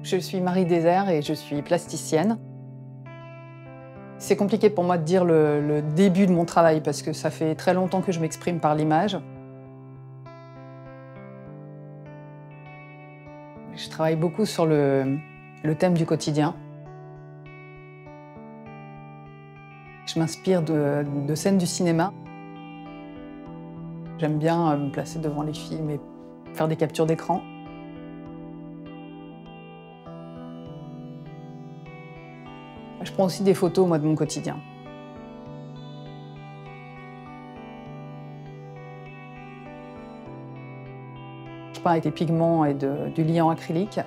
Je suis Marie Désert et je suis plasticienne. C'est compliqué pour moi de dire le début de mon travail parce que ça fait très longtemps que je m'exprime par l'image. Je travaille beaucoup sur le thème du quotidien. Je m'inspire de scènes du cinéma. J'aime bien me placer devant les films et faire des captures d'écran. Je prends aussi des photos, moi, de mon quotidien. Je peins avec des pigments et du liant acrylique.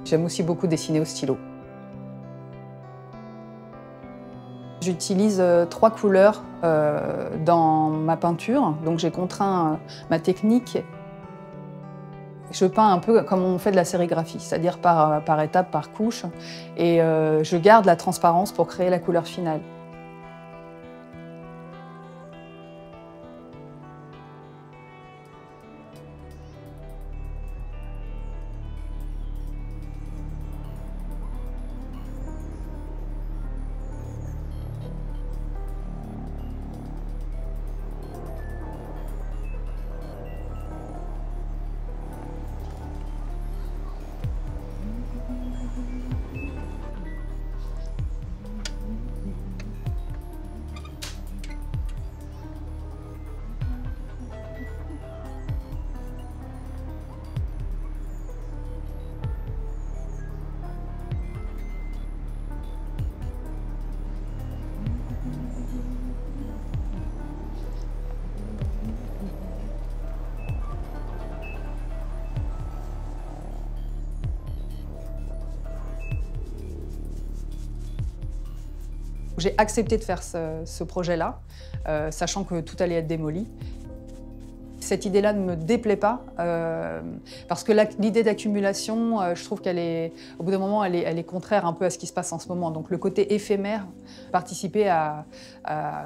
J'aime aussi beaucoup dessiner au stylo. J'utilise 3 couleurs dans ma peinture, donc j'ai contraint ma technique. Je peins un peu comme on fait de la sérigraphie, c'est-à-dire par étapes, par couche, et je garde la transparence pour créer la couleur finale. J'ai accepté de faire ce projet-là, sachant que tout allait être démoli. Cette idée-là ne me déplaît pas, parce que l'idée d'accumulation, je trouve qu'elle est, au bout d'un moment, elle est contraire un peu à ce qui se passe en ce moment. Donc le côté éphémère, participer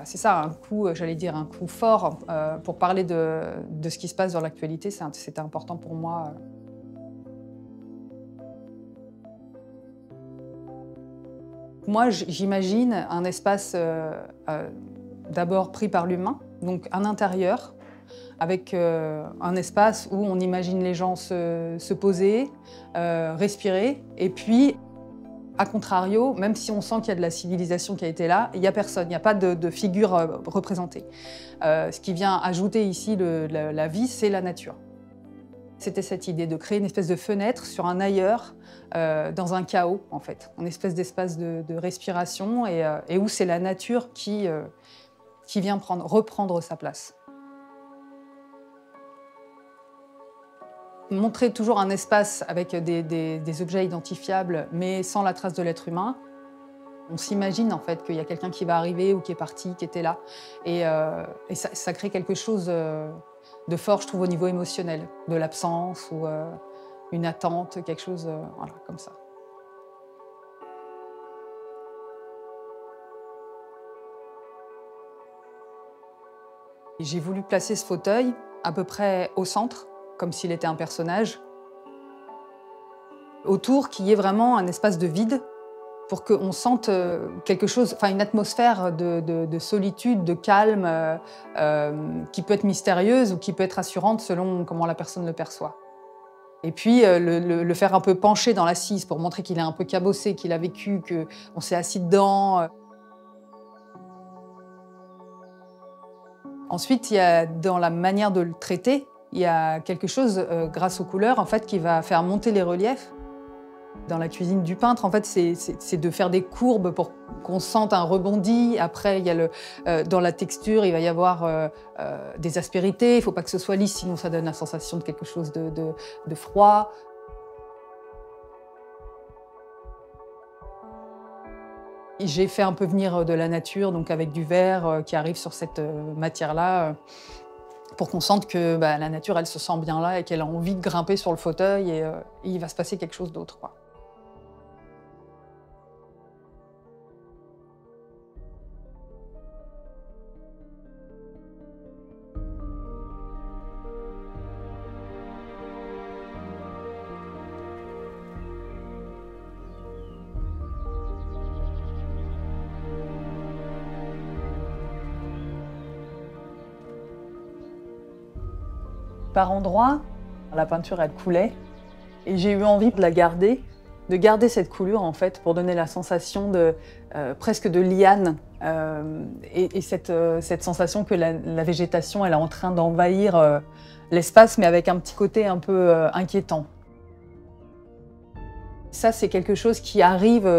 c'est ça, un coup, j'allais dire un coup fort, pour parler de ce qui se passe dans l'actualité, c'était important pour moi. Moi, j'imagine un espace d'abord pris par l'humain, donc un intérieur, avec un espace où on imagine les gens se poser, respirer, et puis, à contrario, même si on sent qu'il y a de la civilisation qui a été là, il n'y a personne, il n'y a pas de figure représentée. Ce qui vient ajouter ici la vie, c'est la nature. C'était cette idée de créer une espèce de fenêtre sur un ailleurs, dans un chaos, en fait. Une espèce d'espace de respiration et où c'est la nature qui vient reprendre sa place. Montrer toujours un espace avec des objets identifiables, mais sans la trace de l'être humain. On s'imagine en fait qu'il y a quelqu'un qui va arriver ou qui est parti, qui était là. Et ça crée quelque chose de fort, je trouve, au niveau émotionnel, de l'absence ou une attente, quelque chose voilà, comme ça. J'ai voulu placer ce fauteuil à peu près au centre, comme s'il était un personnage. Autour, qu'il y ait vraiment un espace de vide pour qu'on sente quelque chose, enfin une atmosphère de solitude, de calme, qui peut être mystérieuse ou qui peut être rassurante selon comment la personne le perçoit. Et puis le faire un peu pencher dans l'assise pour montrer qu'il est un peu cabossé, qu'il a vécu, qu'on s'est assis dedans. Ensuite, il y a, dans la manière de le traiter, il y a quelque chose, grâce aux couleurs, en fait, qui va faire monter les reliefs. Dans la cuisine du peintre, en fait, c'est de faire des courbes pour qu'on sente un rebondi. Après, il y a dans la texture, il va y avoir des aspérités. Il ne faut pas que ce soit lisse, sinon ça donne la sensation de quelque chose de froid. J'ai fait un peu venir de la nature, donc avec du vert qui arrive sur cette matière-là, pour qu'on sente que la nature, elle se sent bien là et qu'elle a envie de grimper sur le fauteuil et il va se passer quelque chose d'autre, quoi. par endroits, la peinture, elle coulait. Et j'ai eu envie de la garder, de garder cette coulure, en fait, pour donner la sensation de, presque de liane. Et cette sensation que la végétation, elle est en train d'envahir l'espace, mais avec un petit côté un peu inquiétant. Ça, c'est quelque chose qui arrive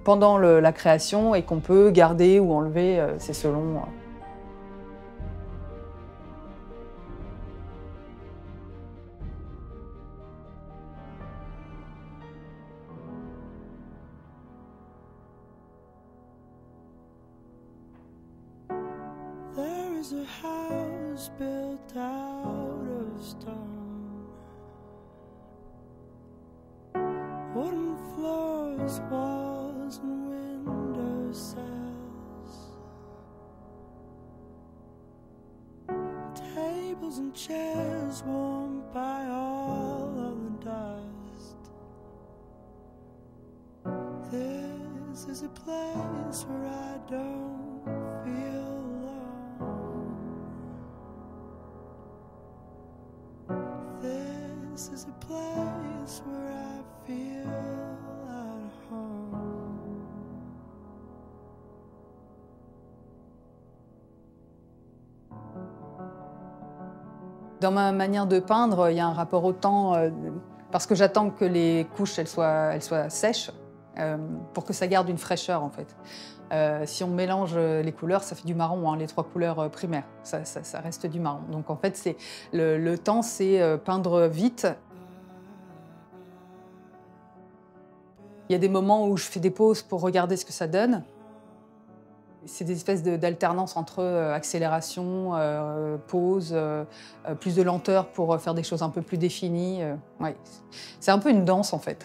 pendant la création et qu'on peut garder ou enlever, c'est selon. There is a house built out of stone, wooden floors, walls and window sills, tables and chairs warmed by all of the dust. This is a place where I don't feel alone. This is a place where I feel at home. Dans ma manière de peindre, il y a un rapport au temps, parce que j'attends que les couches elles soient sèches, pour que ça garde une fraîcheur en fait. Si on mélange les couleurs, ça fait du marron, hein, les trois couleurs primaires, ça reste du marron. Donc en fait, le temps, c'est peindre vite. Il y a des moments où je fais des pauses pour regarder ce que ça donne. C'est des espèces d'alternance entre accélération, pause, plus de lenteur pour faire des choses un peu plus définies. Ouais. C'est un peu une danse en fait.